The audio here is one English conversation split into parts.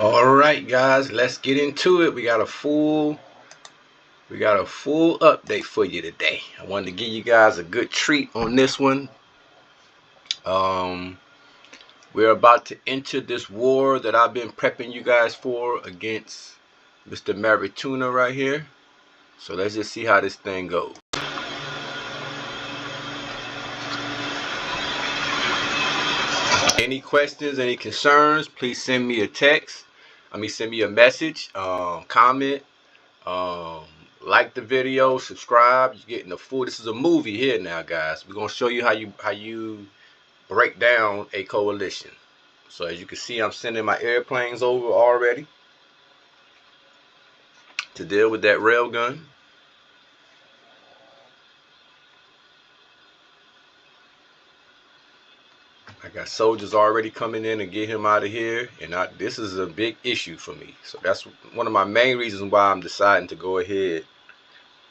All right, guys, let's get into it. We got a full update for you today. I wanted to give you guys a good treat on this one. We're about to enter this war that I've been prepping you guys for against Mr. Mauritania right here. So let's just see how this thing goes. Any questions, any concerns, please send me a text. Send me a message, comment, like the video, subscribe. You're getting the full. This is a movie here now, guys. We're gonna show you how you break down a coalition. So as you can see, I'm sending my airplanes over already to deal with that railgun. I got soldiers already coming in and get him out of here, and this is a big issue for me. So that's one of my main reasons why I'm deciding to go ahead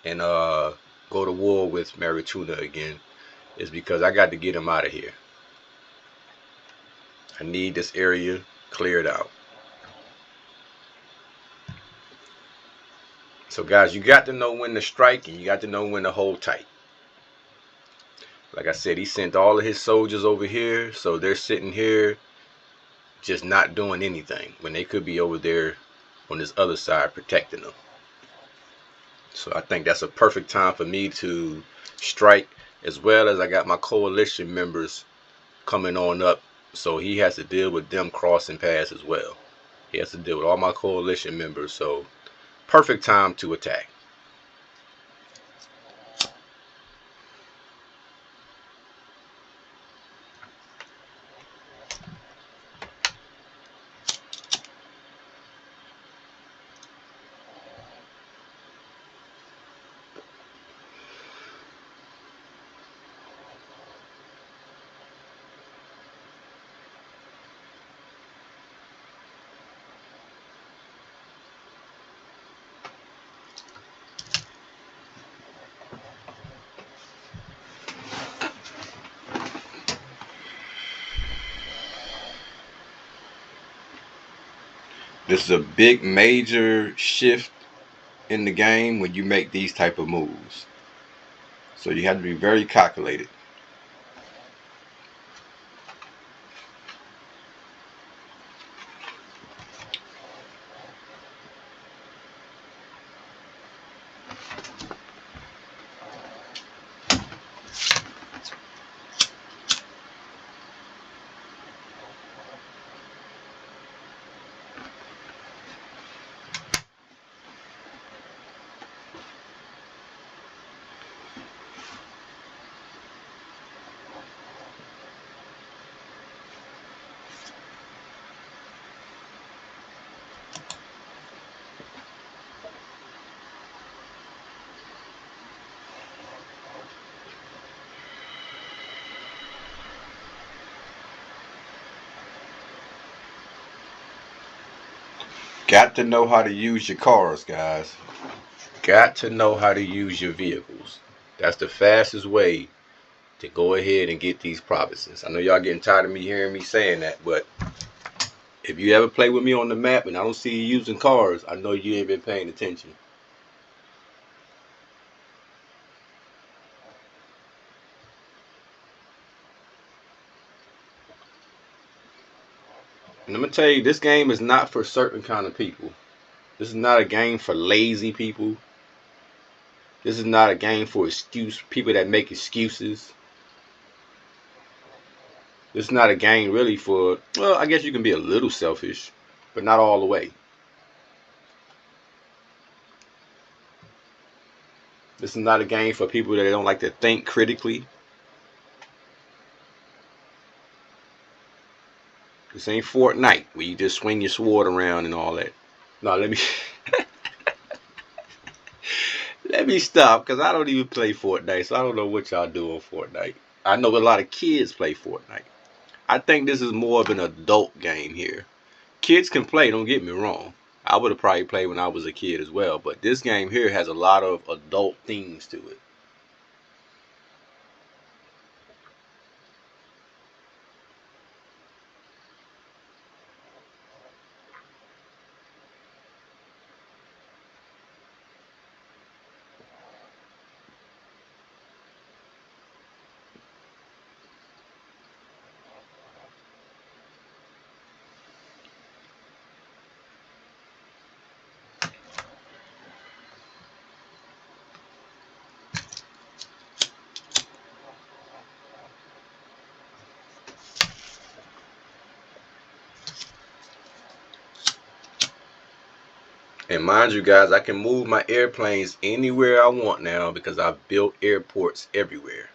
and go to war with Mauritania again, is because I got to get him out of here. I need this area cleared out. So guys, you got to know when to strike and you got to know when to hold tight. Like I said, he sent all of his soldiers over here, so they're sitting here just not doing anything when they could be over there on this other side protecting them. So I think that's a perfect time for me to strike, as well as I got my coalition members coming on up, so he has to deal with them crossing paths as well. He has to deal with all my coalition members, so perfect time to attack. This is a big major shift in the game when you make these type of moves. So you have to be very calculated. Got to know how to use your cars, guys. Got to know how to use your vehicles. That's the fastest way to go ahead and get these provinces. I know y'all getting tired of me hearing me saying that, but if you ever play with me on the map and I don't see you using cars, I know you ain't been paying attention. And I'm gonna tell you, this game is not for certain kind of people. This is not a game for lazy people. This is not a game for people that make excuses. This is not a game really for, well, I guess you can be a little selfish, but not all the way. This is not a game for people that don't like to think critically. This ain't Fortnite where you just swing your sword around and all that. No, let me let me stop, because I don't even play Fortnite, so I don't know what y'all do on Fortnite. I know a lot of kids play Fortnite. I think this is more of an adult game here. Kids can play, don't get me wrong. I would have probably played when I was a kid as well, but this game here has a lot of adult themes to it. And mind you guys, I can move my airplanes anywhere I want now because I've built airports everywhere.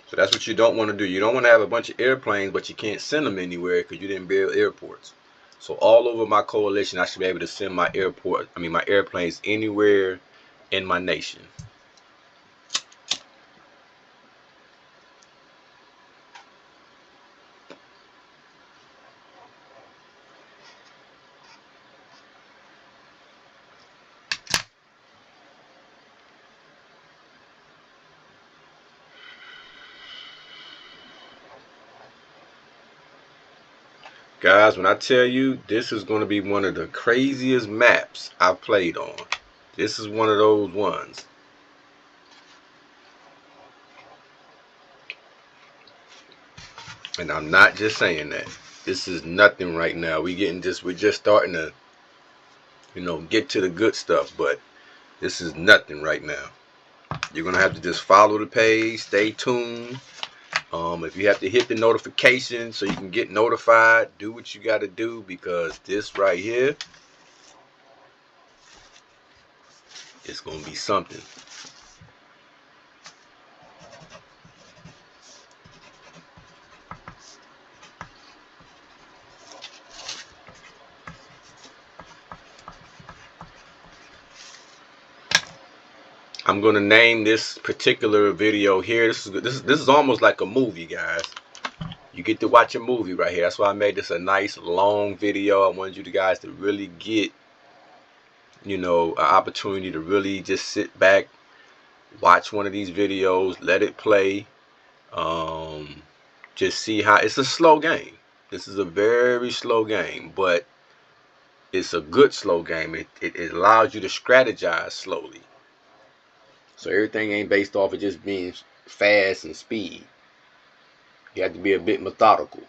So that's what you don't want to do. You don't want to have a bunch of airplanes, but you can't send them anywhere because you didn't build airports. So all over my coalition, I should be able to send my my airplanes anywhere in my nation. Guys, when I tell you this is going to be one of the craziest maps I've played on. This is one of those ones. And I'm not just saying that. This is nothing right now. We're just starting to, get to the good stuff, but this is nothing right now. You're going to have to just follow the page, stay tuned. If you have to hit the notification so you can get notified, do what you got to do, because this right here is going to be something. I'm going to name this particular video here. This is almost like a movie, guys. You get to watch a movie right here. That's why I made this a nice long video. I wanted you guys to really get, an opportunity to really just sit back, watch one of these videos, let it play. Just see how it's a slow game. This is a very slow game, but it's a good slow game. It allows you to strategize slowly. So everything ain't based off of just being fast and speed. You have to be a bit methodical.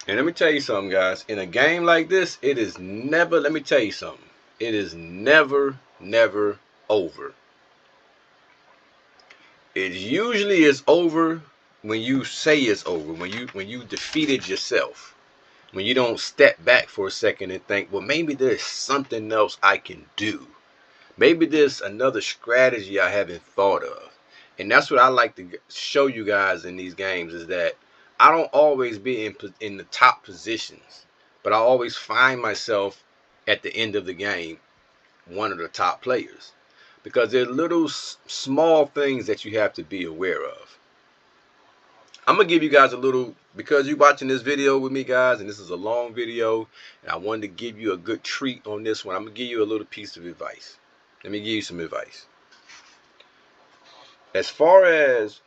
And let me tell you something, guys. In a game like this, it is never, let me tell you something. It is never, never over. It usually is over when you say it's over, when you defeated yourself. When you don't step back for a second and think, well, maybe there's something else I can do. Maybe there's another strategy I haven't thought of. And that's what I like to show you guys in these games, is that I don't always be in the top positions, but I always find myself at the end of the game one of the top players, because there are little small things that you have to be aware of. I'm going to give you guys a little, because you're watching this video with me, guys, and this is a long video, and I wanted to give you a good treat on this one. I'm going to give you a little piece of advice. Let me give you some advice. As far as,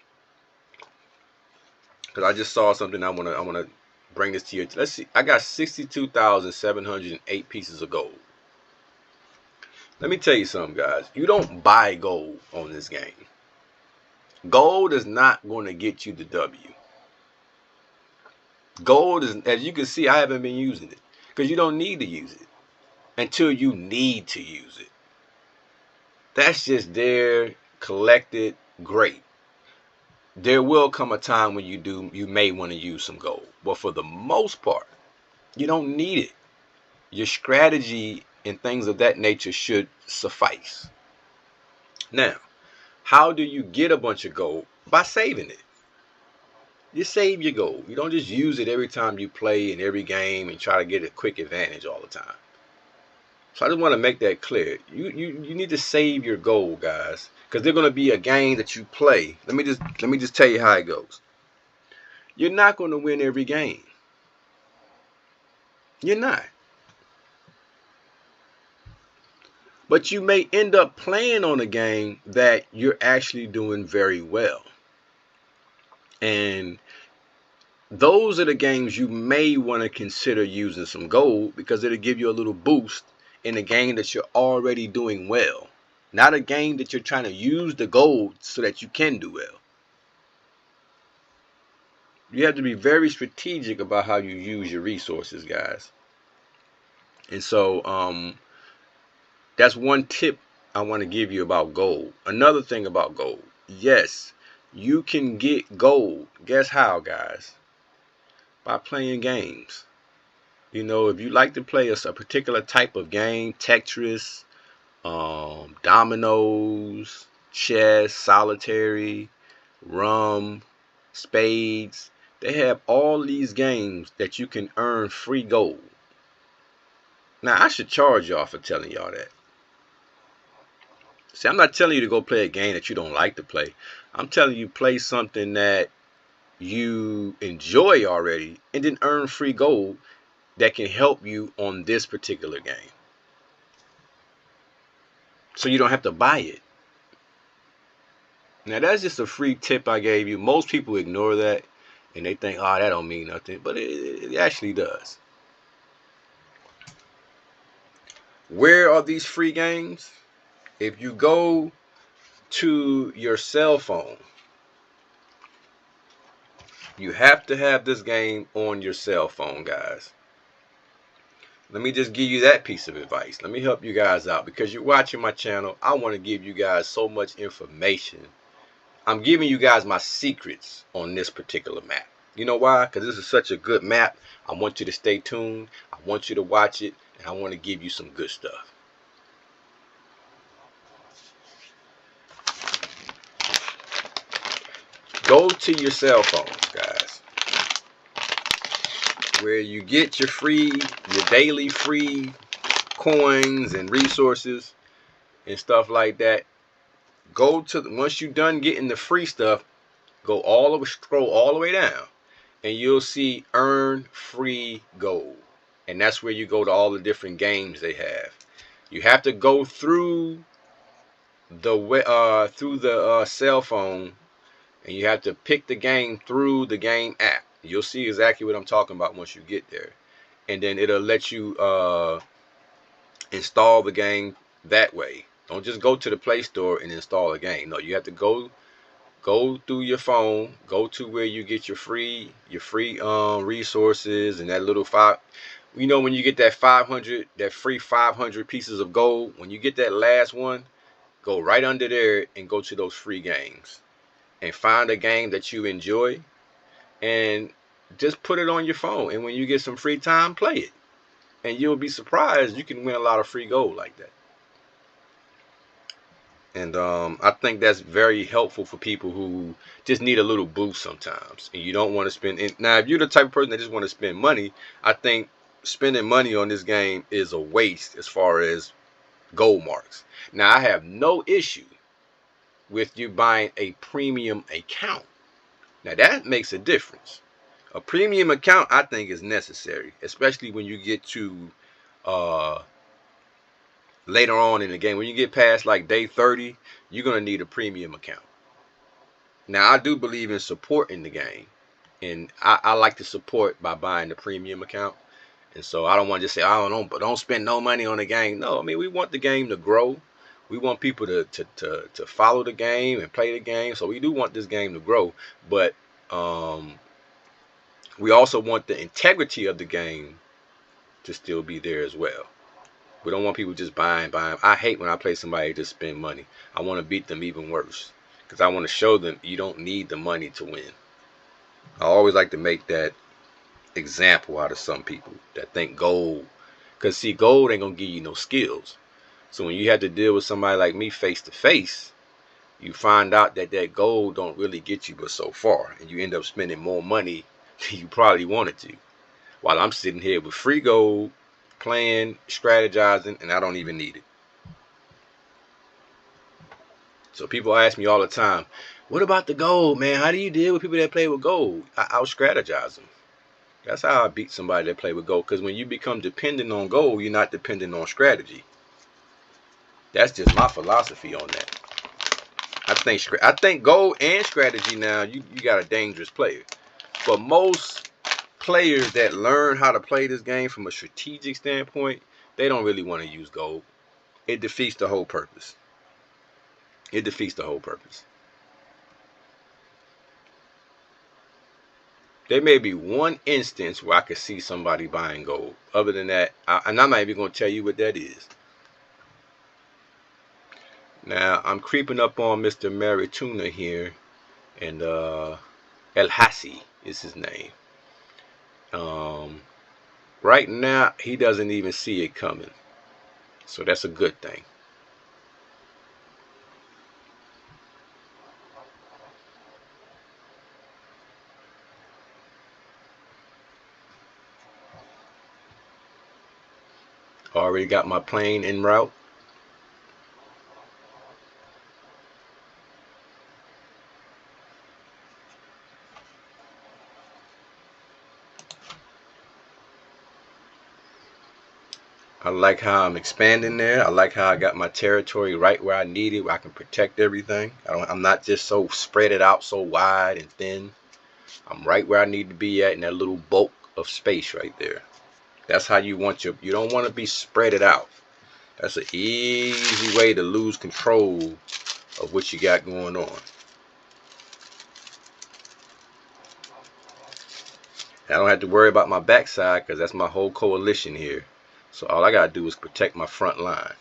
because I just saw something, I want to bring this to you. Let's see. I got 62,708 pieces of gold. Let me tell you something, guys. You don't buy gold on this game. Gold is not going to get you the W. Gold is, as you can see, I haven't been using it, because you don't need to use it until you need to use it. That's just there, collected, great. There will come a time when you may want to use some gold, but for the most part, you don't need it. Your strategy and things of that nature should suffice. Now, how do you get a bunch of gold? By saving it. You save your gold. You don't just use it every time you play in every game and try to get a quick advantage all the time. So I just want to make that clear. You need to save your gold, guys, because they're going to be a game that you play. Let me just tell you how it goes. You're not going to win every game. You're not. But you may end up playing on a game that you're actually doing very well. And those are the games you may want to consider using some gold, because it'll give you a little boost in a game that you're already doing well. Not a game that you're trying to use the gold so that you can do well. You have to be very strategic about how you use your resources, guys. And so that's one tip I want to give you about gold. Another thing about gold. Yes, you can get gold. Guess how, guys? By playing games. You know, if you like to play a particular type of game, Tetris, dominoes, chess, solitary, rum, spades, they have all these games that you can earn free gold. Now, I should charge y'all for telling y'all that. See, I'm not telling you to go play a game that you don't like to play. I'm telling you play something that you enjoy already and then earn free gold that can help you on this particular game. So you don't have to buy it. Now, that's just a free tip I gave you. Most people ignore that and they think, oh, that don't mean nothing. But it actually does. Where are these free games? If you go to your cell phone, you have to have this game on your cell phone, guys. Let me just give you that piece of advice. Let me help you guys out because you're watching my channel. I want to give you guys so much information. I'm giving you guys my secrets on this particular map. You know why? Because this is such a good map. I want you to stay tuned. I want you to watch it. And I want to give you some good stuff. Go to your cell phones, guys, where you get your daily free coins and resources and stuff like that. Go to once you're done getting the free stuff, scroll all the way down, and you'll see earn free gold, and that's where you go to all the different games they have. You have to go through the cell phone, and you have to pick the game through the game app. You'll see exactly what I'm talking about once you get there, and then it'll let you install the game that way. Don't just go to the Play Store and install a game. No, you have to go through your phone, go to where you get your free resources and that little when you get that free 500 pieces of gold, when you get that last one, go right under there and go to those free games and find a game that you enjoy and just put it on your phone, and when you get some free time, play it, and you'll be surprised you can win a lot of free gold like that. And I think that's very helpful for people who just need a little boost sometimes, and you don't want to spend. Now, if you're the type of person that just want to spend money, I think spending money on this game is a waste as far as gold marks. Now, I have no issue with you buying a premium account. Now, that makes a difference. A premium account, I think, is necessary, especially when you get to later on in the game. When you get past like day 30, you're going to need a premium account. Now, I do believe in supporting the game, and I like to support by buying the premium account. And so I don't want to just say, oh, don't spend no money on the game. No, I mean, we want the game to grow. We want people to follow the game and play the game. So we do want this game to grow. But we also want the integrity of the game to still be there as well. We don't want people just buying. I hate when I play somebody just spend money. I want to beat them even worse because I want to show them you don't need the money to win. I always like to make that example out of some people that think gold, because see, gold ain't gonna give you no skills. So when you have to deal with somebody like me face to face, you find out that gold don't really get you but so far, and you end up spending more money than you probably wanted to, while I'm sitting here with free gold, playing, strategizing, and I don't even need it. So people ask me all the time, what about the gold, man? How do you deal with people that play with gold? I out-strategize them. That's how I beat somebody that play with gold. Because when you become dependent on gold, you're not dependent on strategy. That's just my philosophy on that. I think gold and strategy now, you got a dangerous player. But most players that learn how to play this game from a strategic standpoint, they don't really want to use gold. It defeats the whole purpose. It defeats the whole purpose. There may be one instance where I could see somebody buying gold. Other than that, and I'm not even going to tell you what that is. Now I'm creeping up on Mr. Mauritania here, and El Hassi is his name. Right now he doesn't even see it coming, so that's a good thing. Already got my plane en route. I like how I'm expanding there. I like how I got my territory right where I need it, where I can protect everything. I'm not just so spread it out so wide and thin. I'm right where I need to be at in that little bulk of space right there. That's how you want you don't want to be spread it out. That's an easy way to lose control of what you got going on. I don't have to worry about my backside because that's my whole coalition here. So all I got to do is protect my front line.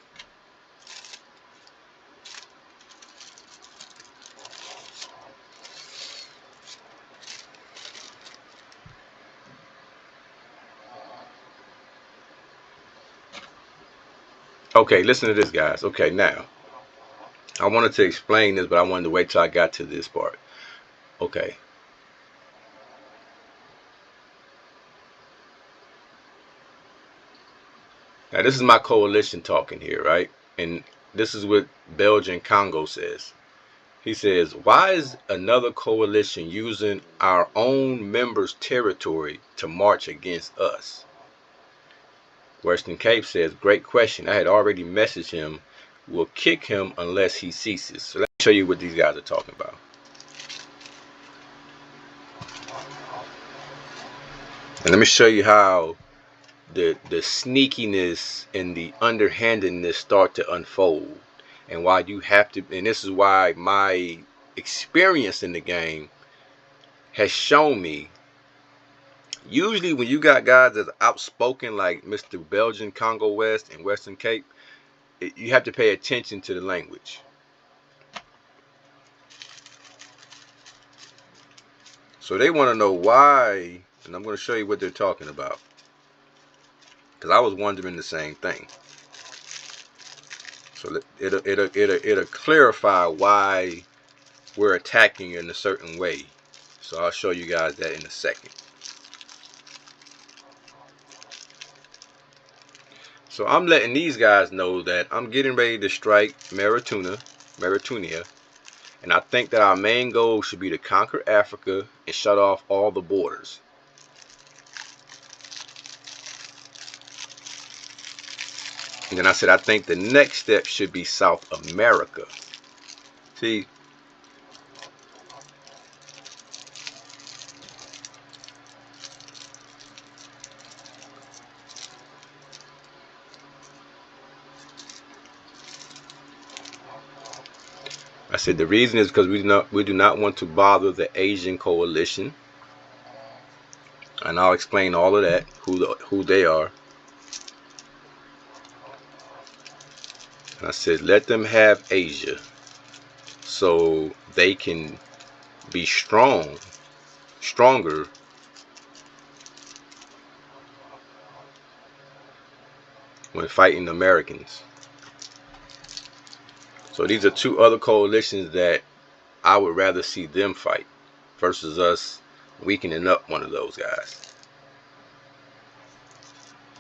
Okay, listen to this, guys. Okay, now, I wanted to explain this, but I wanted to wait till I got to this part. Okay. Now, this is my coalition talking here, right? And this is what Belgian Congo says. He says, why is another coalition using our own members' territory to march against us? Western Cape says, great question. I had already messaged him. We'll kick him unless he ceases. So let me show you what these guys are talking about. And let me show you how the sneakiness and the underhandedness start to unfold, and why you have to, and this is why my experience in the game has shown me, usually when you got guys that's outspoken like Mr. Belgian Congo West and Western Cape, you have to pay attention to the language. So they want to know why, and I'm going to show you what they're talking about, because I was wondering the same thing. So it'll clarify why we're attacking in a certain way. So I'll show you guys that in a second. So I'm letting these guys know that I'm getting ready to strike Mauritania, and I think that our main goal should be to conquer Africa and shut off all the borders. And then I said I think the next step should be South America. See, I said the reason is because we do not want to bother the Asian coalition, and I'll explain all of that, who they are. And I said let them have Asia so they can be stronger when fighting the Americans. So these are two other coalitions that I would rather see them fight versus us weakening up one of those guys.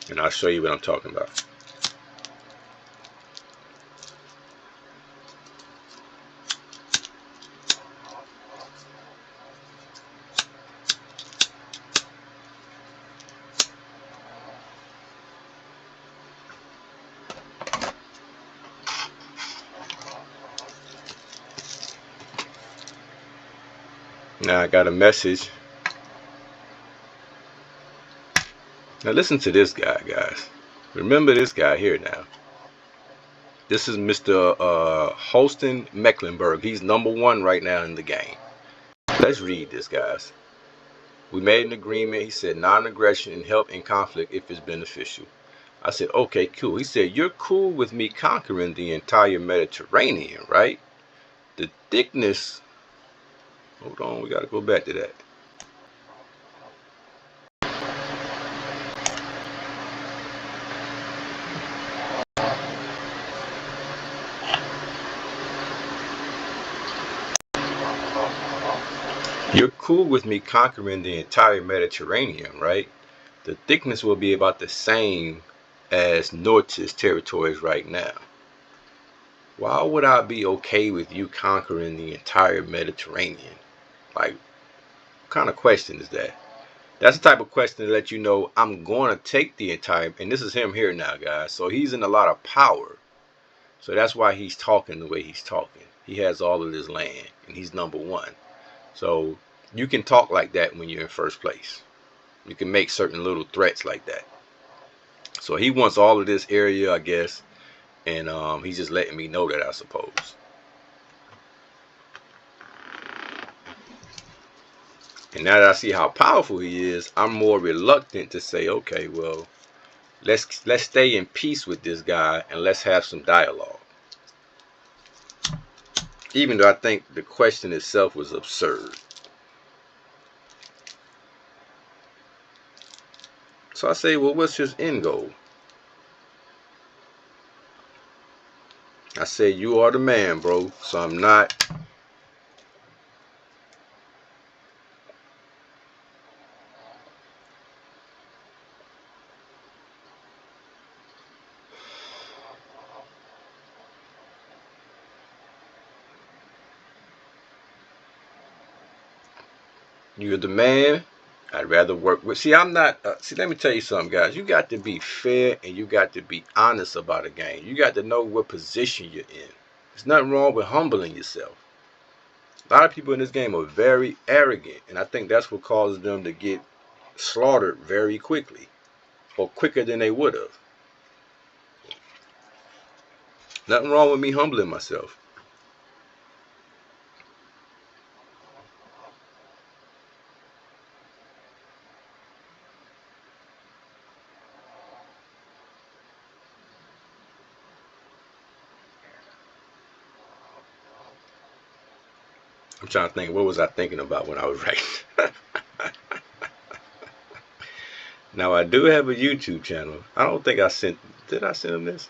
And I'll show you what I'm talking about. Now I got a message. Now listen to this guy, guys. Remember this guy here now. This is Mr. Holston Mecklenburg. He's #1 right now in the game. Let's read this, guys. We made an agreement. He said non-aggression and help in conflict if it's beneficial. I said, okay, cool. He said, you're cool with me conquering the entire Mediterranean, right? The thickness, hold on, we got to go back to that. You're cool with me conquering the entire Mediterranean, right? The thickness will be about the same as Nortis territories right now. Why would I be okay with you conquering the entire Mediterranean? Like, what kind of question is that? That's the type of question to let you know I'm going to take the entire, and this is him here now, guys. So he's in a lot of power. So that's why he's talking the way he's talking. He has all of this land, and he's number one. So you can talk like that when you're in first place. You can make certain little threats like that. So he wants all of this area, I guess, and he's just letting me know that, I suppose. And now that I see how powerful he is, I'm more reluctant to say, okay, well, let's stay in peace with this guy and let's have some dialogue. Even though I think the question itself was absurd. So I say, well, what's his end goal? I say, you are the man, bro. So I'm not. You're the man. I'd rather work with. See, I'm not. See, let me tell you something, guys. You got to be fair and you got to be honest about a game. You got to know what position you're in. There's nothing wrong with humbling yourself. A lot of people in this game are very arrogant, and I think that's what causes them to get slaughtered very quickly, or quicker than they would have. Nothing wrong with me humbling myself. I'm trying to think, what was I thinking about when I was writing? Now, I do have a YouTube channel. I don't think I sent, did I send him this?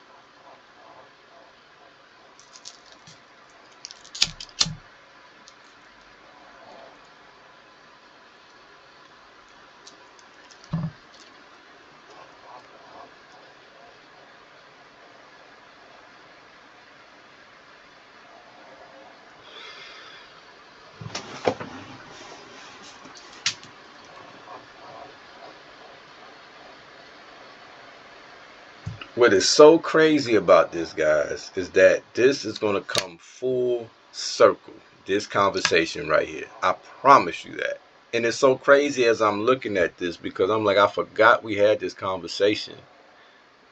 What is so crazy about this, guys, is that this is going to come full circle. This conversation right here. I promise you that. And it's so crazy as I'm looking at this because I'm like, I forgot we had this conversation.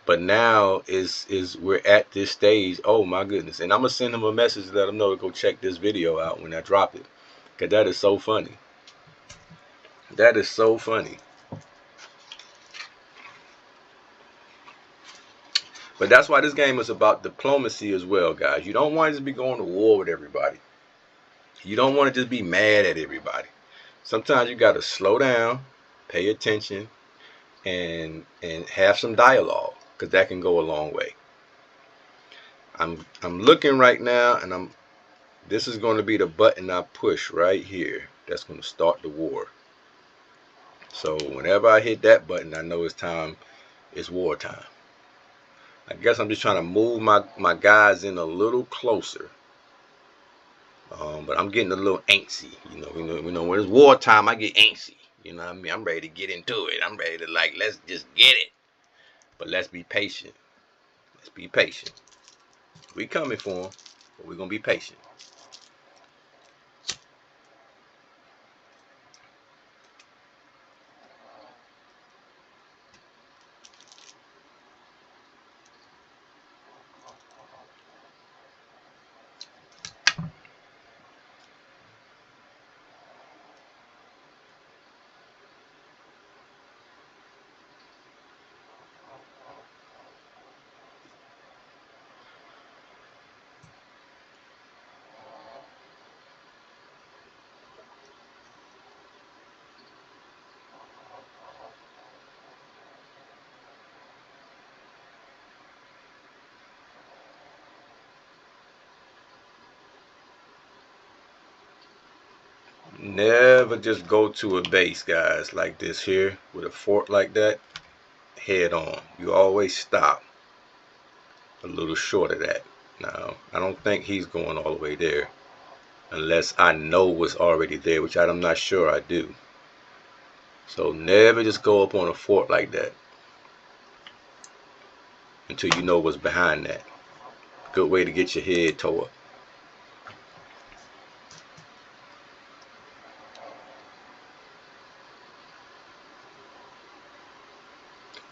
But now is we're at this stage. Oh my goodness. And I'm going to send him a message to let him know to go check this video out when I drop it. Because that is so funny. That is so funny. But that's why this game is about diplomacy as well, guys. You don't want to just be going to war with everybody. You don't want to just be mad at everybody. Sometimes you got to slow down, pay attention, and have some dialogue, because that can go a long way. I'm looking right now, and this is going to be the button I push right here. That's going to start the war. So whenever I hit that button, I know it's time. It's war time. I guess I'm just trying to move my guys in a little closer. But I'm getting a little antsy. You know, when it's wartime, I get antsy. You know what I mean? I'm ready to get into it. I'm ready to, like, let's just get it. But let's be patient. Let's be patient. We coming for them, but we're going to be patient. Never just go to a base, guys, like this here with a fort like that head on. You always stop a little short of that. Now, I don't think he's going all the way there unless I know what's already there, which I'm not sure I do. So never just go up on a fort like that until you know what's behind that. Good way to get your head tore up.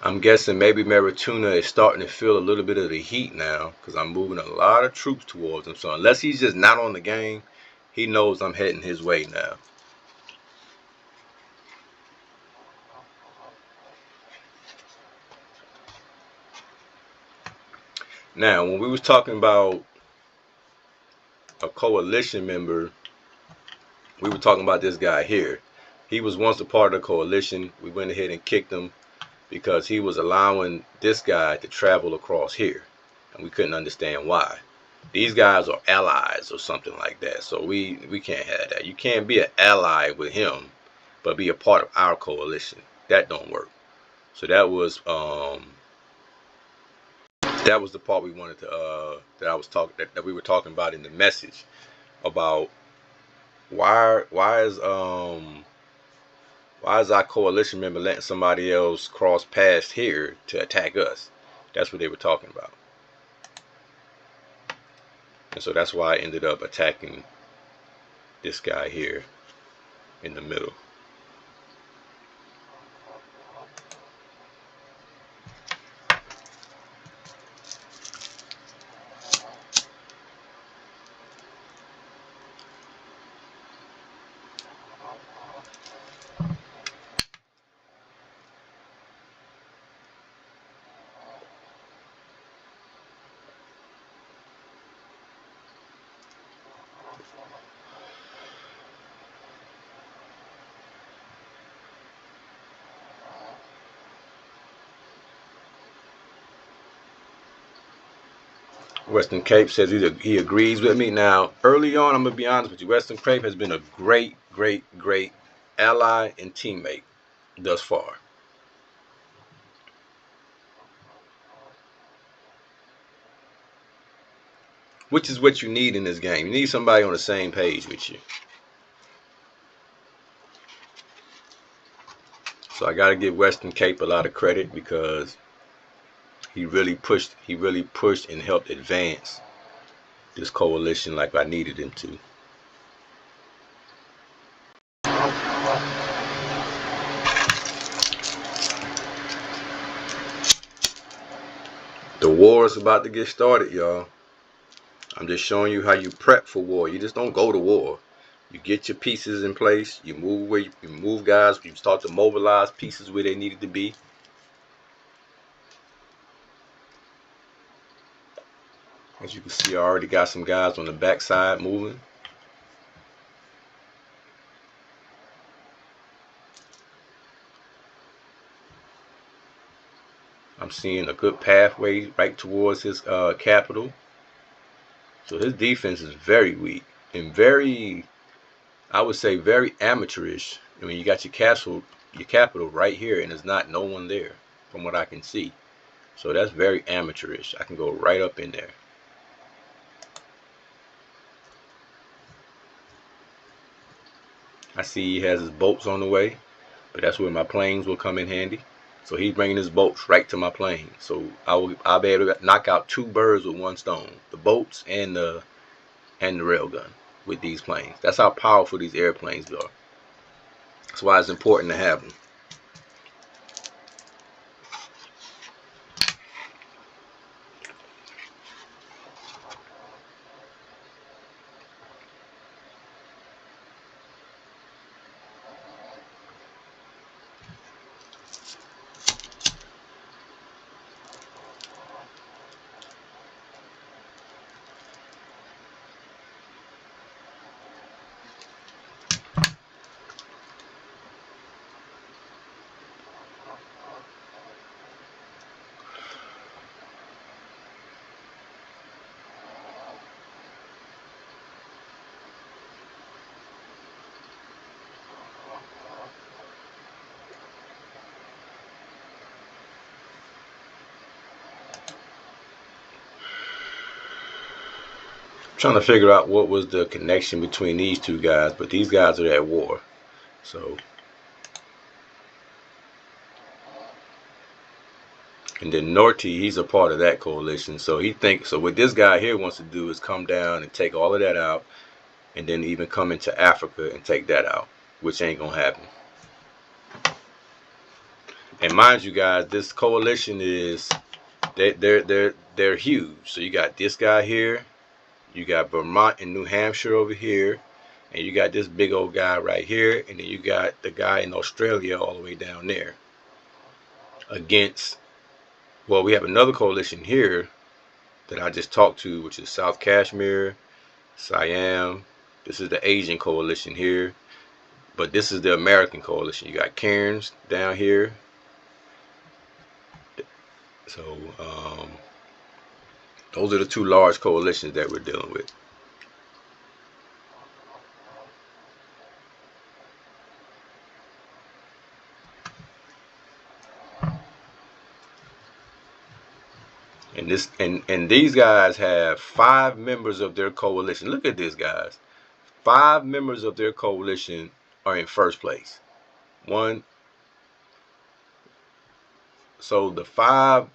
I'm guessing maybe Mauritania is starting to feel a little bit of the heat now because I'm moving a lot of troops towards him. So unless he's just not on the game, he knows I'm heading his way now. Now, when we was talking about a coalition member, we were talking about this guy here. He was once a part of the coalition. We went ahead and kicked him because he was allowing this guy to travel across here, and we couldn't understand why. These guys are allies or something like that, so we can't have that. You can't be an ally with him but be a part of our coalition. That don't work. So that was the part we wanted to that we were talking about in the message about why is our coalition member letting somebody else cross past here to attack us. That's what they were talking about. And so that's why I ended up attacking this guy here in the middle. Western Cape says he agrees with me. Now, early on, I'm going to be honest with you. Western Cape has been a great ally and teammate thus far. Which is what you need in this game. You need somebody on the same page with you. So I got to give Western Cape a lot of credit because he really pushed and helped advance this coalition like I needed him to. The war is about to get started, y'all. I'm just showing you how you prep for war. You just don't go to war. You get your pieces in place. You move where you move guys. You start to mobilize pieces where they needed to be. As you can see, I already got some guys on the backside moving. I'm seeing a good pathway right towards his capital. So his defense is very weak and very, I would say, very amateurish. I mean, you got your capital right here, and there's not no one there from what I can see. So that's very amateurish. I can go right up in there. I see he has his boats on the way, but that's where my planes will come in handy. So he's bringing his boats right to my plane. So I'll be able to knock out 2 birds with 1 stone: the boats and the railgun with these planes. That's how powerful these airplanes are. That's why it's important to have them. trying to figure out what was the connection between these two guys, but these guys are at war. So, and then Norty, he's a part of that coalition. So he thinks, so what this guy here wants to do is come down and take all of that out, and then even come into Africa and take that out, which ain't gonna happen. And mind you guys, this coalition is they're huge. So you got this guy here, you got Vermont and New Hampshire over here, and you got this big old guy right here, and then you got the guy in Australia all the way down there. Against, well, we have another coalition here that I just talked to, which is South Kashmir, Siam. This is the Asian coalition here, but this is the American coalition. You got Cairns down here. So those are the two large coalitions that we're dealing with. And this and these guys have 5 members of their coalition. Look at this, guys. 5 members of their coalition are in first place. One. So the 5,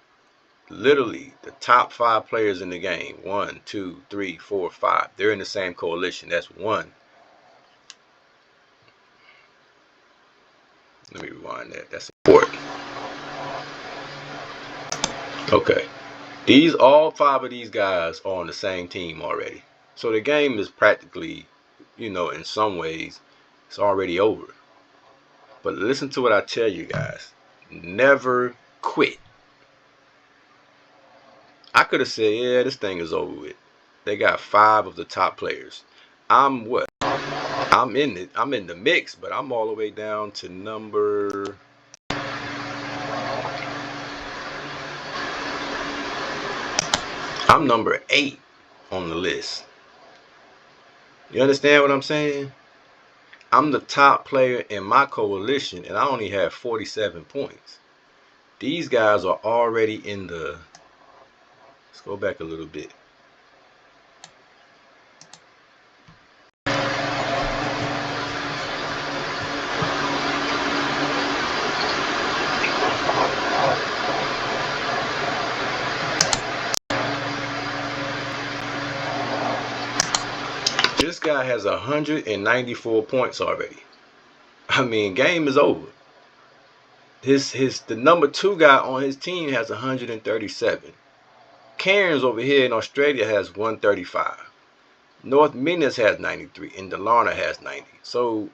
literally the top 5 players in the game. 1, 2, 3, 4, 5. They're in the same coalition. That's one. Let me rewind that. That's important. Okay. All 5 of these guys are on the same team already. So the game is practically, in some ways, it's already over. But listen to what I tell you guys. Never quit. I could have said, yeah, this thing is over with. They got 5 of the top players. I'm what? I'm in the mix, but I'm all the way down to number. I'm number 8 on the list. You understand what I'm saying? I'm the top player in my coalition, and I only have 47 points. These guys are already in the. Let's go back a little bit. This guy has 194 points already. I mean, game is over. The number 2 guy on his team has 137. Cairns over here in Australia has 135. North Minas has 93, and Dalarna has 90. So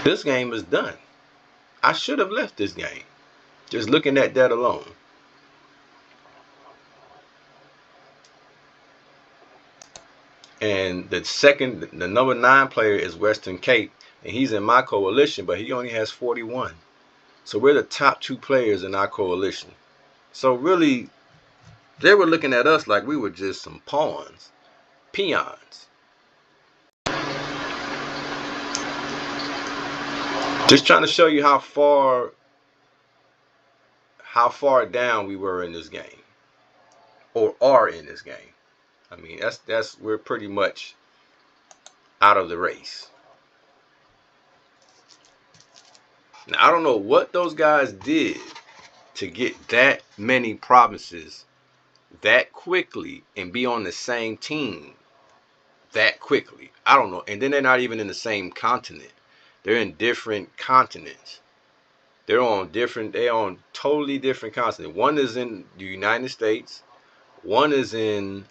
this game is done. I should have left this game. Just looking at that alone. And the number 9 player is Western Cape, and he's in my coalition, but he only has 41. So we're the top 2 players in our coalition. So really, they were looking at us like we were just some pawns, peons. Just trying to show you how far down we were in this game, or are in this game. I mean, we're pretty much out of the race. Now, I don't know what those guys did to get that many provinces that quickly and be on the same team that quickly. I don't know. And then they're not even in the same continent. They're in different continents. They're on totally different continents. One is in the United States. One is in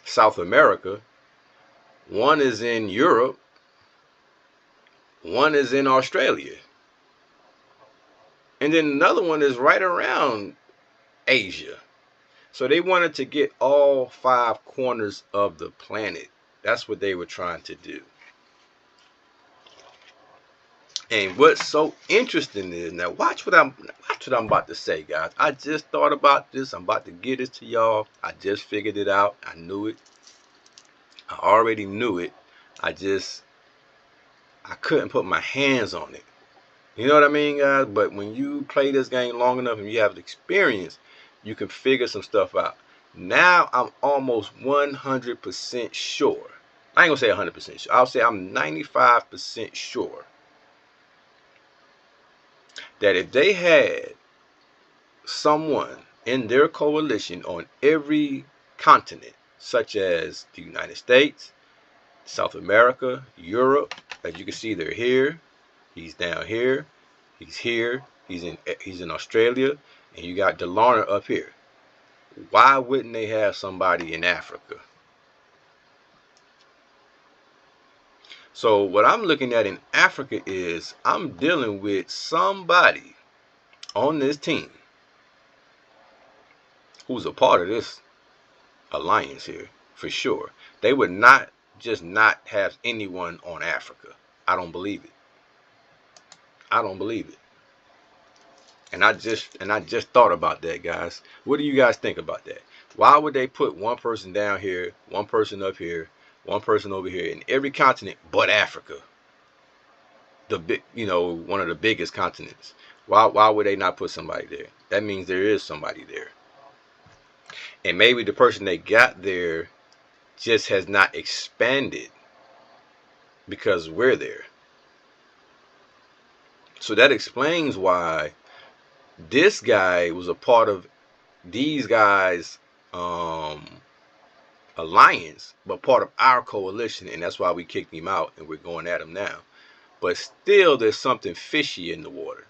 South America. One is in Europe. One is in Australia. And then another one is right around Asia. So they wanted to get all 5 corners of the planet. That's what they were trying to do. And what's so interesting is, now watch what I'm about to say, guys. I just thought about this. I'm about to get it to y'all. I just figured it out. I knew it. I already knew it. I couldn't put my hands on it. You know what I mean, guys? But when you play this game long enough and you have the experience, you can figure some stuff out. Now I'm almost 100% sure. I ain't gonna say 100% sure. I'll say I'm 95% sure that if they had someone in their coalition on every continent, such as the United States, South America, Europe, as you can see, they're here. He's down here. He's here. He's in Australia, and you got Delarna up here. Why wouldn't they have somebody in Africa? So what I'm looking at in Africa is I'm dealing with somebody on this team who's a part of this alliance here for sure. They would not just not have anyone on Africa. I don't believe it. I don't believe it. And I just thought about that, guys. What do you guys think about that? Why would they put one person down here, one person up here, one person over here in every continent but Africa? The big, one of the biggest continents. Why would they not put somebody there? That means there is somebody there. And maybe the person they got there just has not expanded because we're there. So that explains why this guy was a part of these guys' alliance, but part of our coalition, and that's why we kicked him out and we're going at him now. But still, there's something fishy in the water.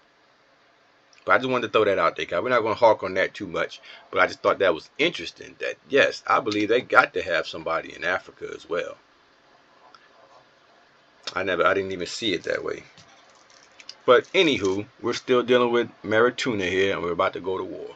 But I just wanted to throw that out there, guys. We're not going to hark on that too much, but I just thought that was interesting. That yes, I believe they got to have somebody in Africa as well. I didn't even see it that way. But anywho, we're still dealing with Mauritania here, and we're about to go to war.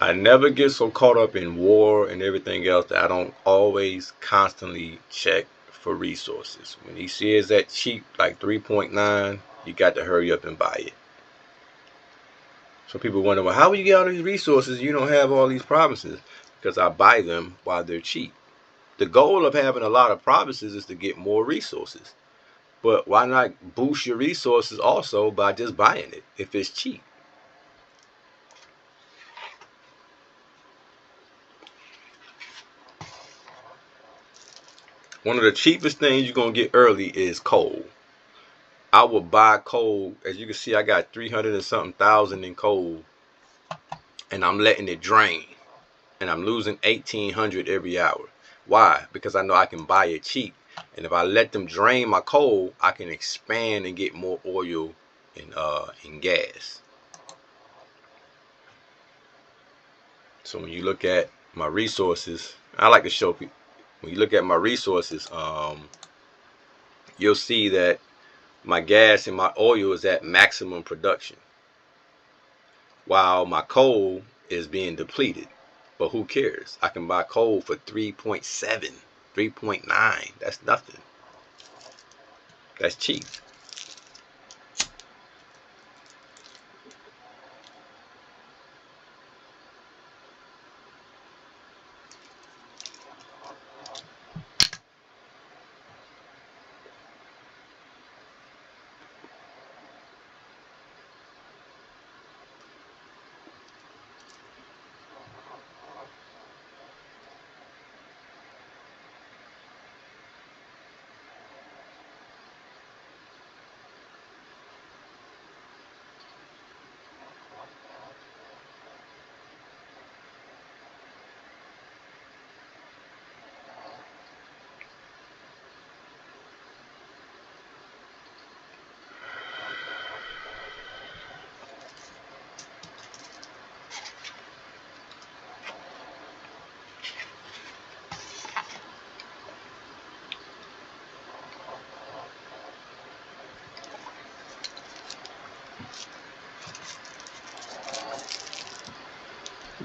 I never get so caught up in war and everything else that I don't always constantly check for resources. When he says that cheap, like 3.9, you got to hurry up and buy it. So people wonder, well, how will you get all these resources? You don't have all these provinces. Because I buy them while they're cheap. The goal of having a lot of provinces is to get more resources. But why not boost your resources also by just buying it if it's cheap? One of the cheapest things you're going to get early is coal. I will buy coal. As you can see, I got 300 and something thousand in coal, and I'm letting it drain, and I'm losing 1,800 every hour. Why? Because I know I can buy it cheap, and if I let them drain my coal, I can expand and get more oil and gas. So when you look at my resources, I like to show people. When you look at my resources, you'll see that my gas and my oil is at maximum production, while my coal is being depleted. But who cares? I can buy coal for 3.7, 3.9. That's nothing. That's cheap.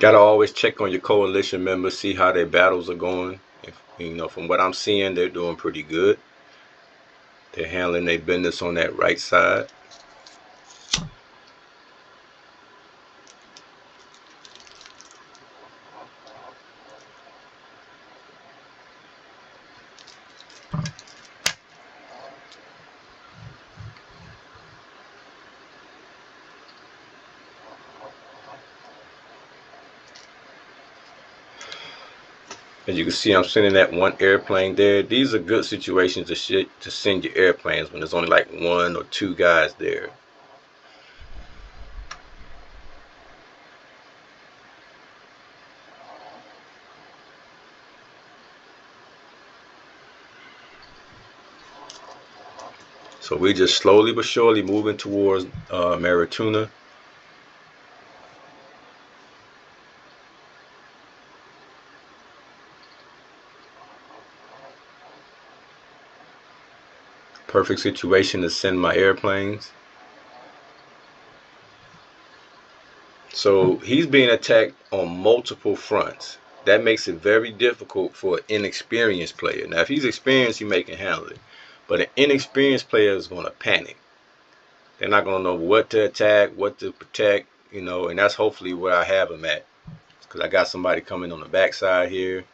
Gotta always check on your coalition members, see how their battles are going. If, from what I'm seeing, they're doing pretty good. They're handling their business on that right side. As you can see, I'm sending that one airplane there. These are good situations to send your airplanes when there's only like 1 or 2 guys there. So we're just slowly but surely moving towards Mauritania. Perfect situation to send my airplanes. So he's being attacked on multiple fronts. That makes it very difficult for an inexperienced player. Now, if he's experienced, he can handle it. But an inexperienced player is going to panic. They're not going to know what to attack, what to protect, and that's hopefully where I have him at. Because I got somebody coming on the backside here.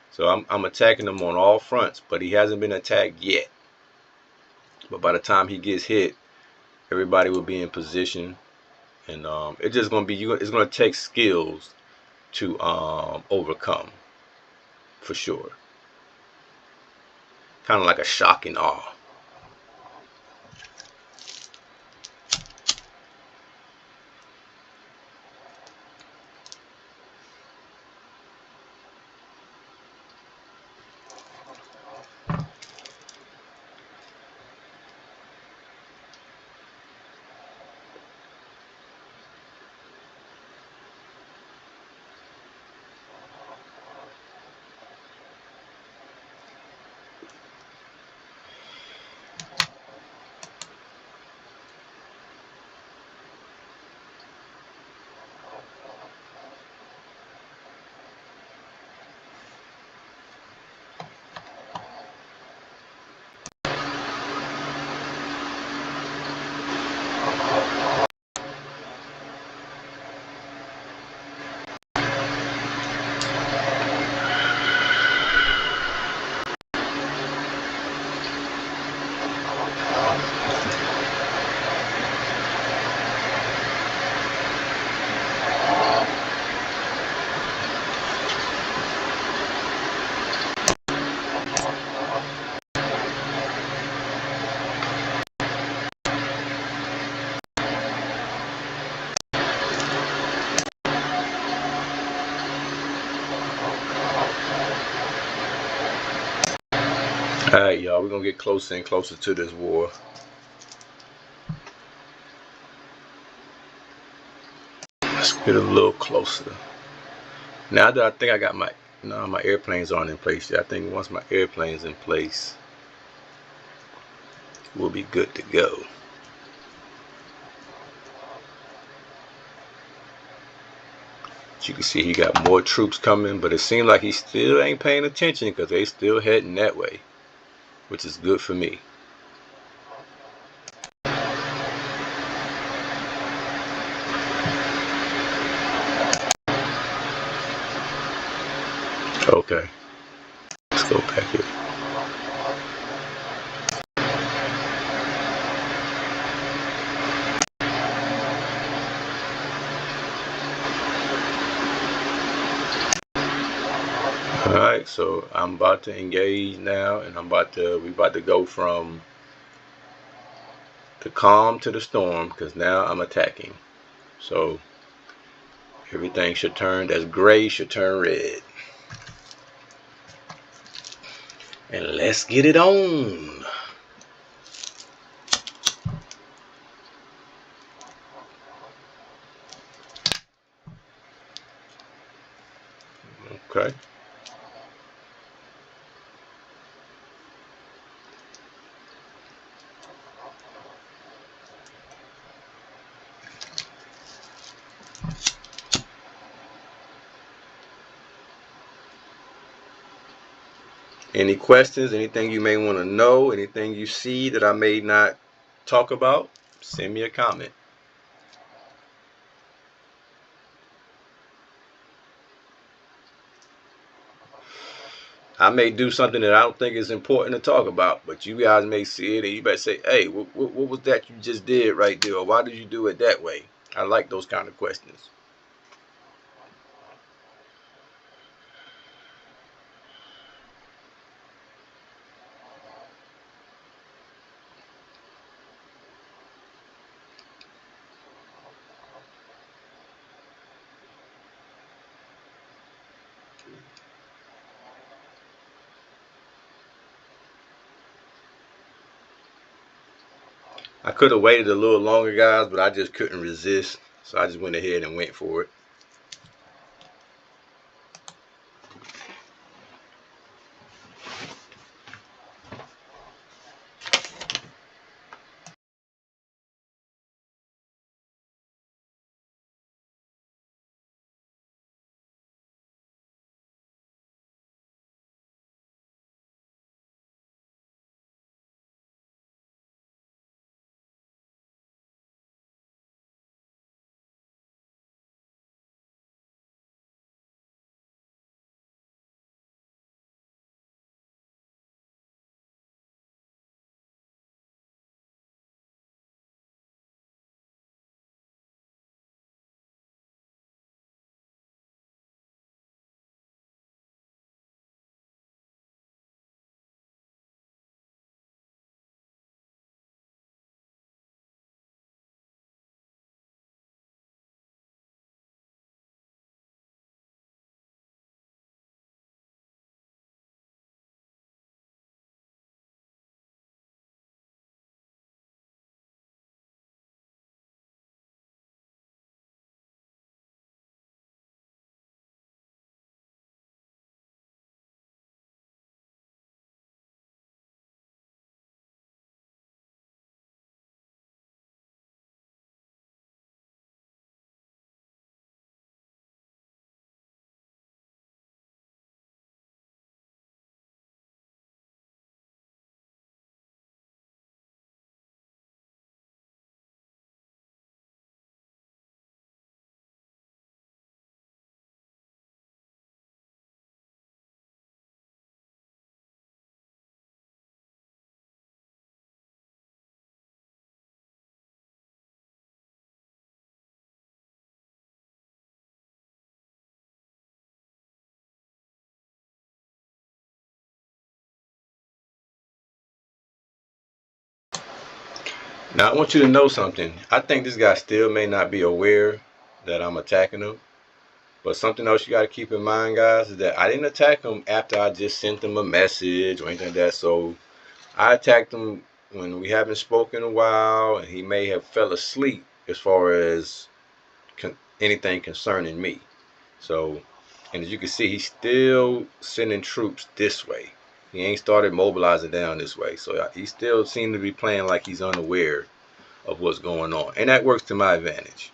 So I'm attacking him on all fronts, but he hasn't been attacked yet. But by the time he gets hit, everybody will be in position. And it's just going to be, it's going to take skills to overcome, for sure. Kind of like a shock and awe. Alright, y'all, we're going to get closer and closer to this war. Let's get a little closer. Now that I think I got my airplanes aren't in place yet. I think once my airplane's in place, we'll be good to go. As you can see, he got more troops coming, but it seems like he still ain't paying attention because they still heading that way, which is good for me. Okay, let's go back here. Alright, so I'm about to engage now, and we about to go from the calm to the storm, because now I'm attacking. So everything should turn, that's gray should turn red. And let's get it on. Okay. Any questions, anything you may want to know, anything you see that I may not talk about, send me a comment. I may do something that I don't think is important to talk about, but you guys may see it and you might say, hey, what was that you just did right there? Or why did you do it that way? I like those kind of questions. I could have waited a little longer, guys, but I just couldn't resist. So I just went ahead and went for it. Now, I want you to know something. I think this guy still may not be aware that I'm attacking him. But something else you got to keep in mind, guys, is that I didn't attack him after I just sent him a message or anything like that. So I attacked him when we haven't spoken in a while, and he may have fell asleep as far as anything concerning me. So, and as you can see, he's still sending troops this way. He ain't started mobilizing down this way. So he still seems to be playing like he's unaware of what's going on. And that works to my advantage.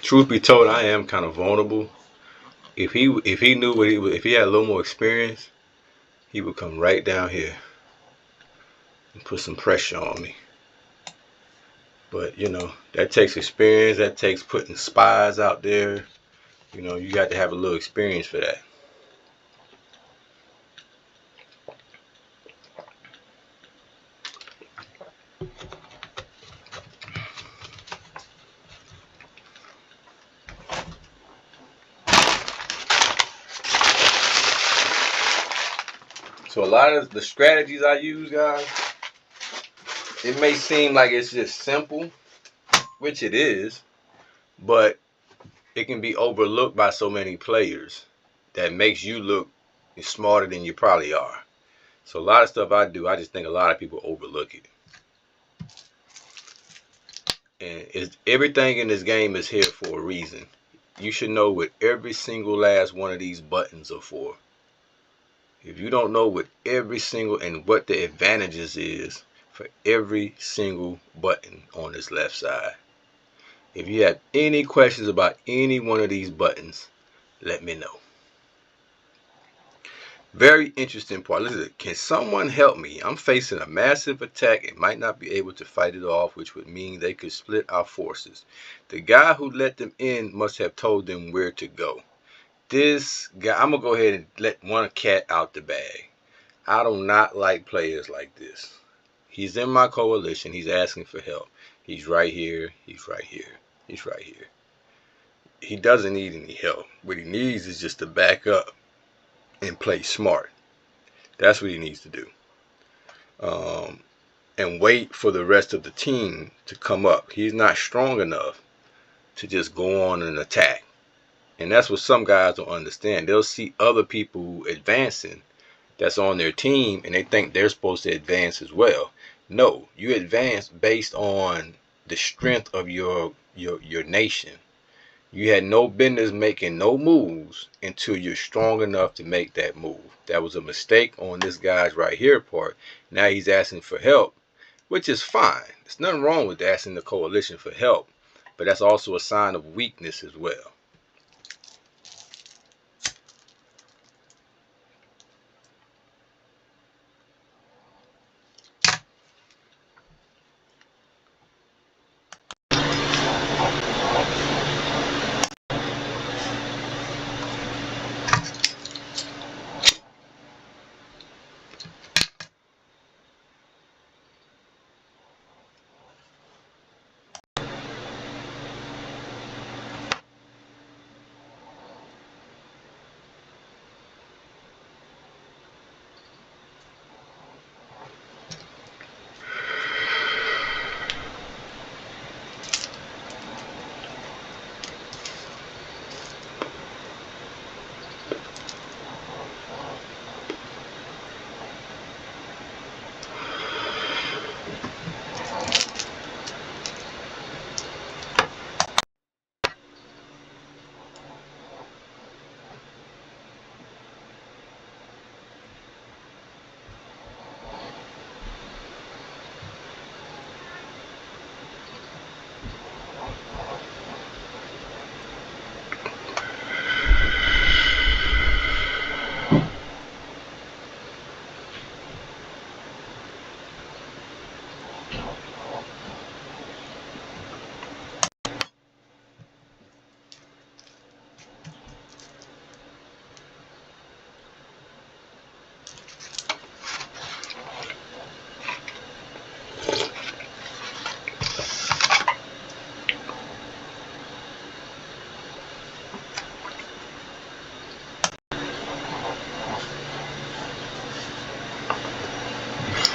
Truth be told, I am kind of vulnerable. If he knew what he if he had a little more experience, he would come right down here and put some pressure on me. But that takes experience. That takes putting spies out there. You got to have a little experience for that. So a lot of the strategies I use, guys, it may seem like it's just simple, which it is, but it can be overlooked by so many players that makes you look smarter than you probably are. So a lot of stuff I do, I just think a lot of people overlook it. And everything in this game is here for a reason. You should know what every single last one of these buttons are for. If you don't know what every single and what the advantages is for every single button on this left side. If you have any questions about any one of these buttons, let me know. Very interesting part. Listen, can someone help me? I'm facing a massive attack and might not be able to fight it off, which would mean they could split our forces. The guy who let them in must have told them where to go. This guy, I'm going to go ahead and let one cat out the bag. I do not like players like this. He's in my coalition. He's asking for help. He's right here. He's right here. He's right here. He doesn't need any help. What he needs is just to back up and play smart. That's what he needs to do. And wait for the rest of the team to come up. He's not strong enough to just go on and attack. And that's what some guys don't understand. They'll see other people advancing that's on their team and they think they're supposed to advance as well. No, you advance based on the strength of your nation. You had no business making no moves until you're strong enough to make that move. That was a mistake on this guy's right here part. Now he's asking for help, which is fine. There's nothing wrong with asking the coalition for help, but that's also a sign of weakness as well.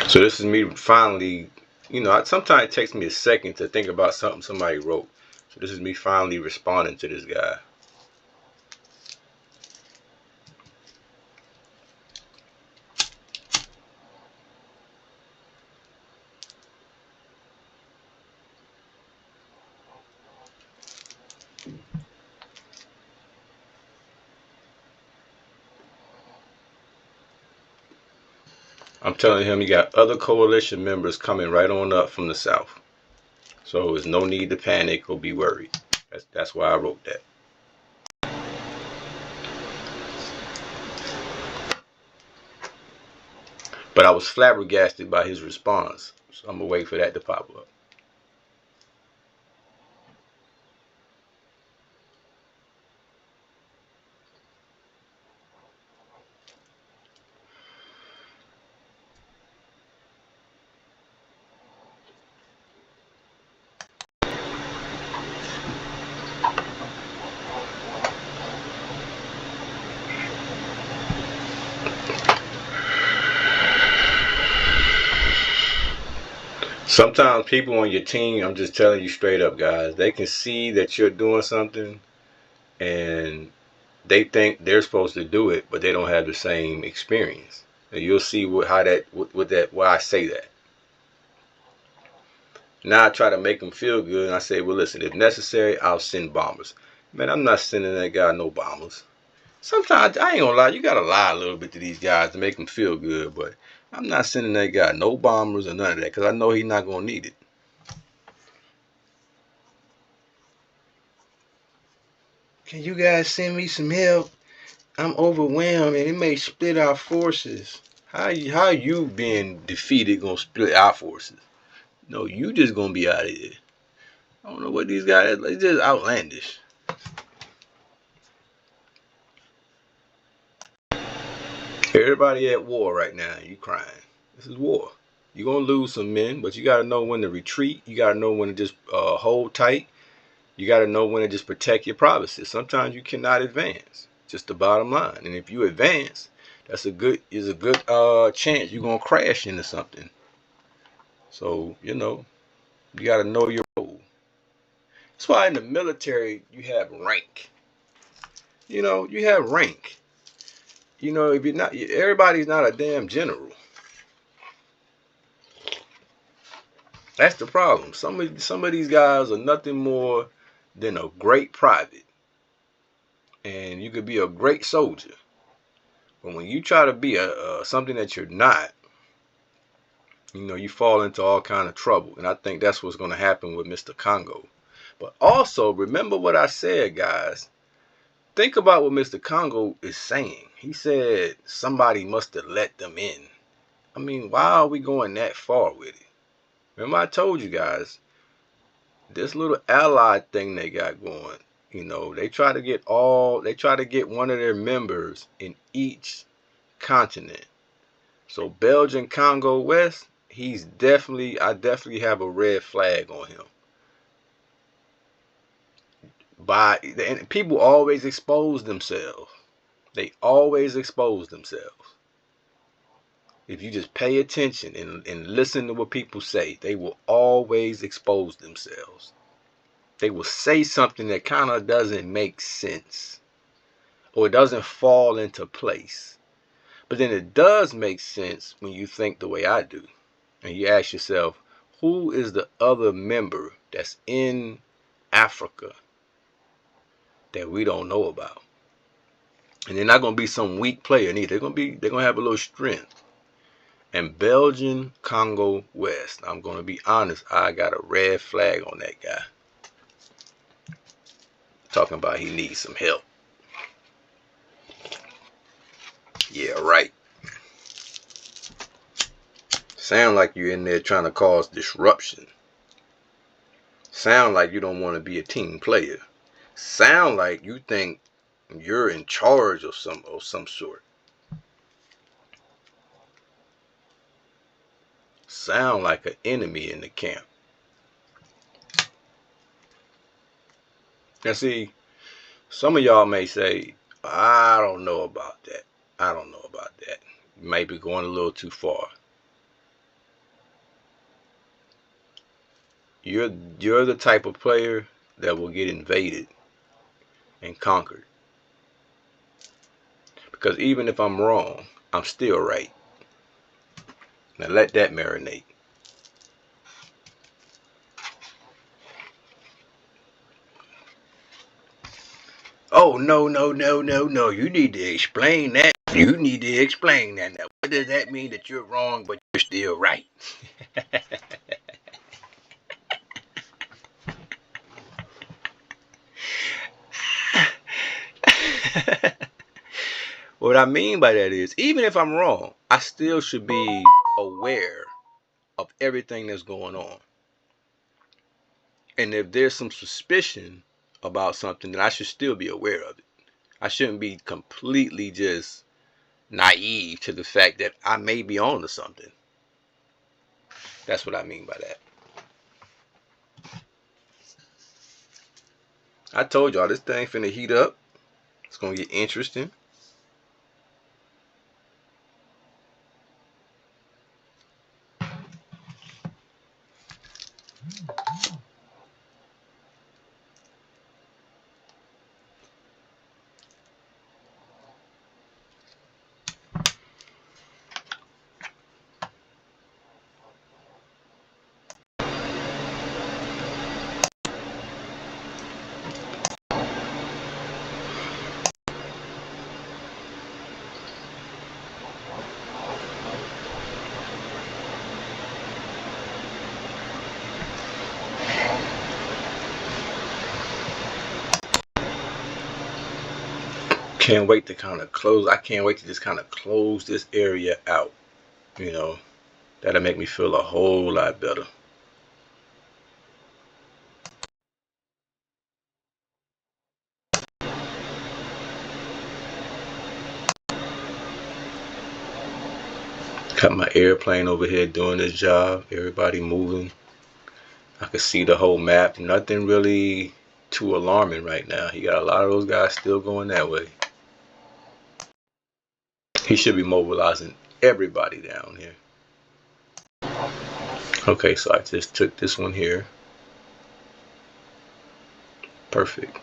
So this is me finally, sometimes it takes me a second to think about something somebody wrote. So this is me finally responding to this guy. I'm telling him he got other coalition members coming right on up from the south. So there's no need to panic or be worried. That's why I wrote that. But I was flabbergasted by his response. So I'm going to wait for that to pop up. Sometimes people on your team, I'm just telling you straight up, guys, they can see that you're doing something and they think they're supposed to do it, but they don't have the same experience. And you'll see why I say that. Now I try to make them feel good, and I say, well, listen, if necessary, I'll send bombers. Man, I'm not sending that guy no bombers. Sometimes, I ain't gonna lie, you gotta lie a little bit to these guys to make them feel good, but I'm not sending that guy no bombers or none of that, because I know he's not gonna need it. Can you guys send me some help? I'm overwhelmed, and it may split our forces. How you being defeated gonna split our forces? No, you just gonna be out of here. I don't know what these guys, it's just outlandish. Everybody at war right now. You crying. This is war. You're going to lose some men, but you got to know when to retreat. You got to know when to just hold tight. You got to know when to just protect your provinces. Sometimes you cannot advance. Just the bottom line. And if you advance, that's a good chance you're going to crash into something. So, you got to know your role. That's why in the military, you have rank. You have rank. If you're not, everybody's not a damn general. That's the problem. Some of these guys are nothing more than a great private. And you could be a great soldier. But when you try to be something that you're not, you fall into all kind of trouble. And I think that's what's going to happen with Mr. Congo. But also, remember what I said, guys. Think about what Mr. Congo is saying. He said somebody must have let them in. I mean, why are we going that far with it? Remember I told you guys, this little allied thing they got going, they try to get one of their members in each continent. So Belgian Congo West, I definitely have a red flag on him. And people always expose themselves. They always expose themselves. If you just pay attention and listen to what people say, they will always expose themselves. They will say something that kind of doesn't make sense or it doesn't fall into place. But then it does make sense when you think the way I do. And you ask yourself, who is the other member that's in Africa that we don't know about? And they're not going to be some weak player neither. They're going to have a little strength. And Belgian Congo West, I'm going to be honest, I got a red flag on that guy. Talking about he needs some help. Yeah, right. Sound like you're in there trying to cause disruption. Sound like you don't want to be a team player. Sound like you think you're in charge of some sort. Sound like an enemy in the camp. Now see, some of y'all may say, I don't know about that. I don't know about that. You might be going a little too far. You're the type of player that will get invaded and conquered. Because even if I'm wrong, I'm still right. Now let that marinate. Oh, no. You need to explain that. You need to explain that. Now, what does that mean that you're wrong, but you're still right? What I mean by that is, even if I'm wrong, I still should be aware of everything that's going on. And if there's some suspicion about something, then I should still be aware of it. I shouldn't be completely just naive to the fact that I may be on to something. That's what I mean by that. I told y'all this thing finna heat up. It's gonna get interesting. Can't wait to kind of close. I can't wait to just kind of close this area out. You know, that'll make me feel a whole lot better. Got my airplane over here doing this job. Everybody moving. I can see the whole map. Nothing really too alarming right now. He got a lot of those guys still going that way. He should be mobilizing everybody down here. Okay, so I just took this one here. Perfect.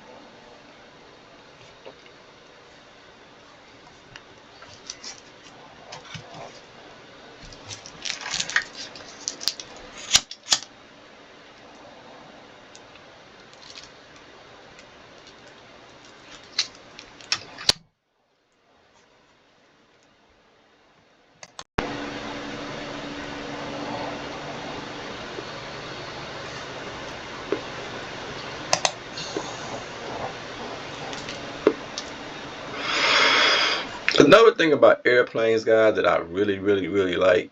Another thing about airplanes, guys, that I really like,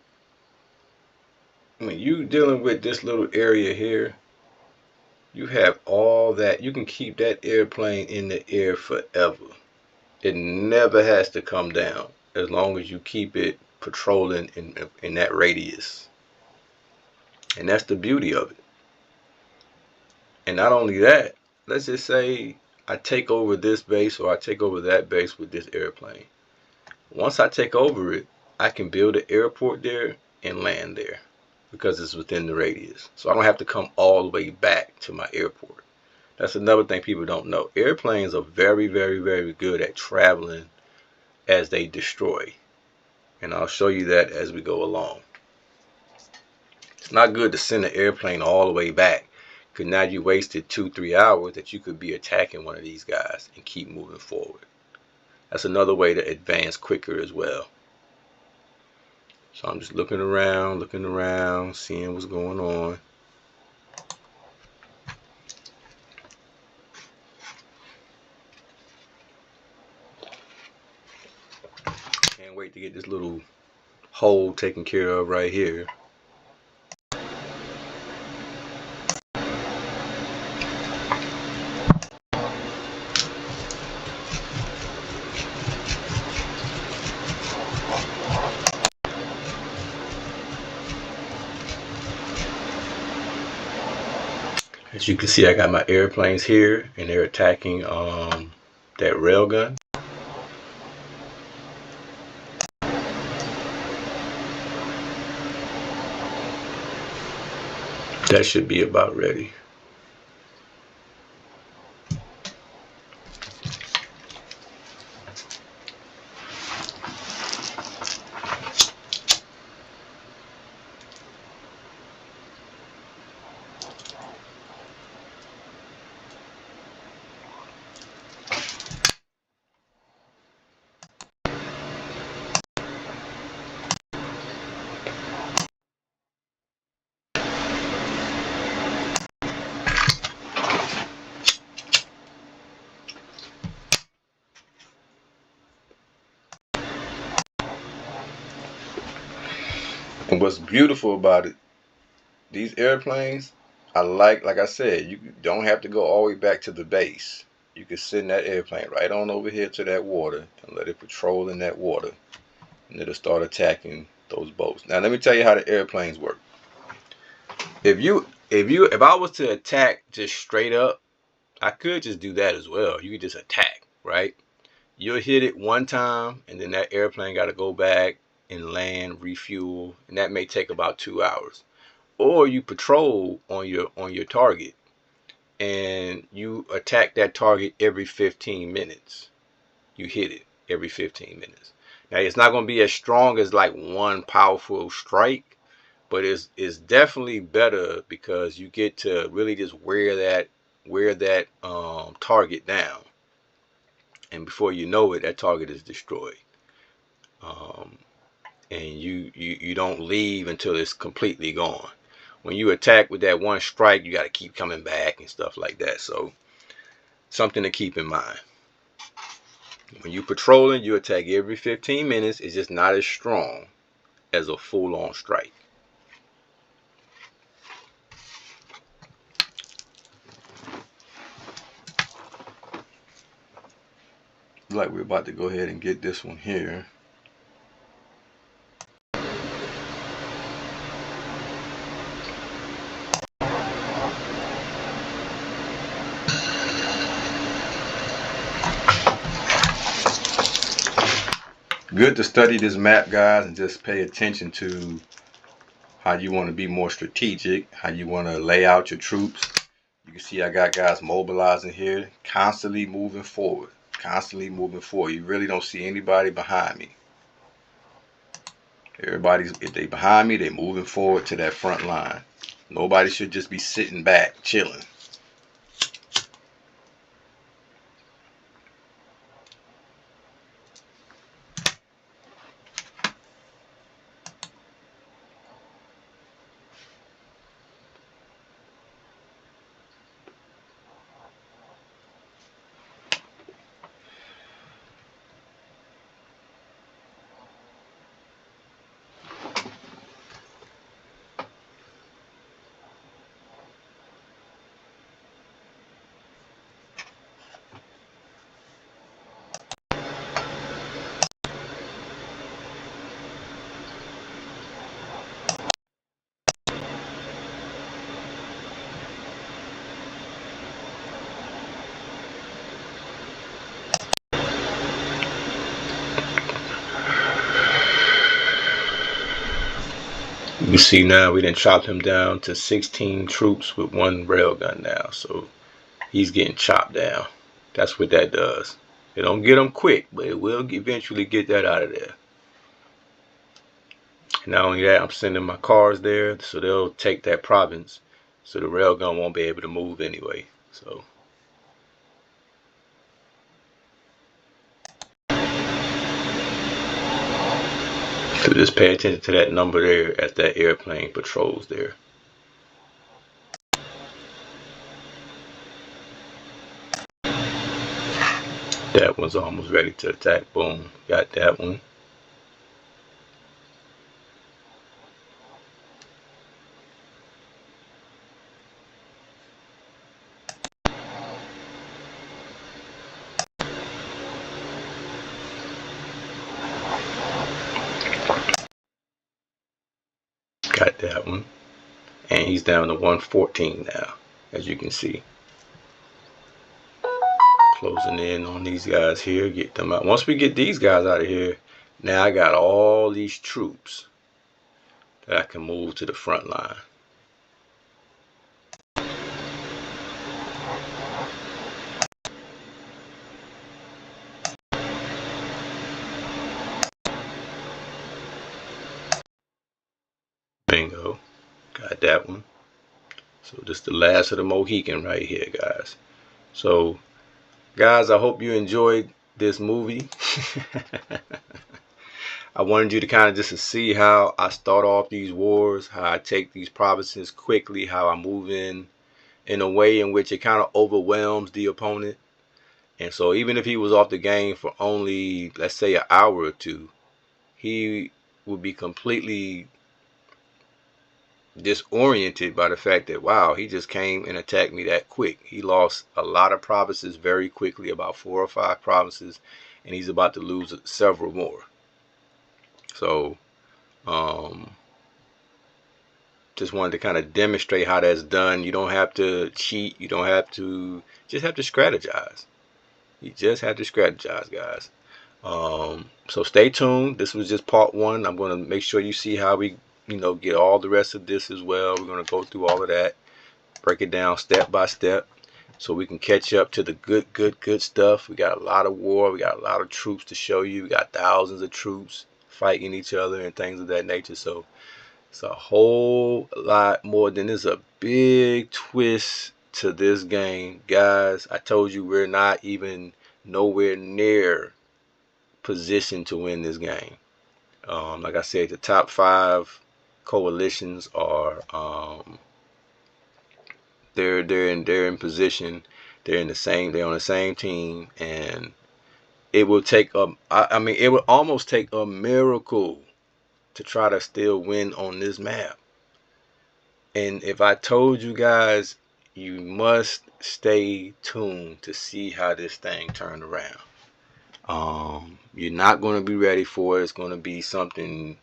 when you dealing with this little area here, you have all that. You can keep that airplane in the air forever. It never has to come down as long as you keep it patrolling in that radius. And that's the beauty of it. And not only that, let's just say I take over this base or I take over that base with this airplane. Once I take over it, I can build an airport there and land there because it's within the radius. So I don't have to come all the way back to my airport. That's another thing people don't know. Airplanes are very good at traveling as they destroy. And I'll show you that as we go along. It's not good to send an airplane all the way back, because now you wasted 2-3 hours that you could be attacking one of these guys and keep moving forward. That's another way to advance quicker as well. So I'm just looking around, seeing what's going on. Can't wait to get this little hole taken care of right here. As you can see, I got my airplanes here and they're attacking that railgun. That should be about ready. And what's beautiful about it, these airplanes, like I said, you don't have to go all the way back to the base. You can send that airplane right on over here to that water and let it patrol in that water, and it'll start attacking those boats. Now let me tell you how the airplanes work. If I was to attack just straight up, I could just do that as well. You could just attack, right? You'll hit it one time, and then that airplane got to go back and land, refuel, and that may take about 2 hours. Or you patrol on your target, and you attack that target every 15 minutes. You hit it every 15 minutes. Now it's not going to be as strong as like one powerful strike, but it's definitely better because you get to really just wear that target down, and before you know it, that target is destroyed. And you don't leave until it's completely gone. When you attack with that one strike, you got to keep coming back and stuff like that. So something to keep in mind. When you patrolling, you attack every 15 minutes. It's just not as strong as a full-on strike. Like we're about to go ahead and get this one here. Good to study this map, guys, and just pay attention to how you want to be more strategic, how you want to lay out your troops. You can see I got guys mobilizing here, constantly moving forward, constantly moving forward. You really don't see anybody behind me. Everybody's, if they behind me, they're moving forward to that front line. Nobody should just be sitting back, chilling. You see now we didn't chop him down to 16 troops with one railgun now, so he's getting chopped down. That's what that does. It don't get him quick, but it will eventually get that out of there. And not only that, I'm sending my cars there, so they'll take that province, so the railgun won't be able to move anyway. So just pay attention to that number there as that airplane patrols there. That one's almost ready to attack. Boom, got that one. Got that one. And he's down to 114 now, as you can see. Closing in on these guys here, get them out. Once we get these guys out of here, now I got all these troops that I can move to the front line. Bingo, got that one. So this is the last of the Mohican right here, guys. So guys, I hope you enjoyed this movie. I wanted you to kind of just to see how I start off these wars, how I take these provinces quickly, how I move in a way in which it kind of overwhelms the opponent. And so even if he was off the game for only, let's say, an hour or two, he would be completely disoriented by the fact that, wow, he just came and attacked me that quick. He lost a lot of provinces very quickly, about 4 or 5 provinces, and he's about to lose several more. So just wanted to kind of demonstrate how that's done. You don't have to cheat. You don't have to, just have to strategize. You just have to strategize, guys. So stay tuned. This was just part 1. I'm going to make sure you see how we, get all the rest of this as well. We're going to go through all of that, break it down step by step, so we can catch up to the good stuff. We got a lot of war. We got a lot of troops to show you. We got thousands of troops fighting each other and things of that nature. So it's a whole lot more than this. A big twist to this game, guys. I told you we're not even nowhere near positioned to win this game. Like I said, the top 5 coalitions are they're in position. They're on the same team, and it will take I mean, it would almost take a miracle to try to still win on this map. And if I told you guys, you must stay tuned to see how this thing turned around. You're not going to be ready for it. It's going to be something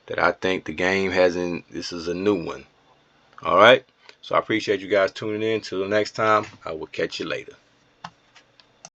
that I think the game hasn't. This is a new one. All right. So I appreciate you guys tuning in. Till next time, I will catch you later.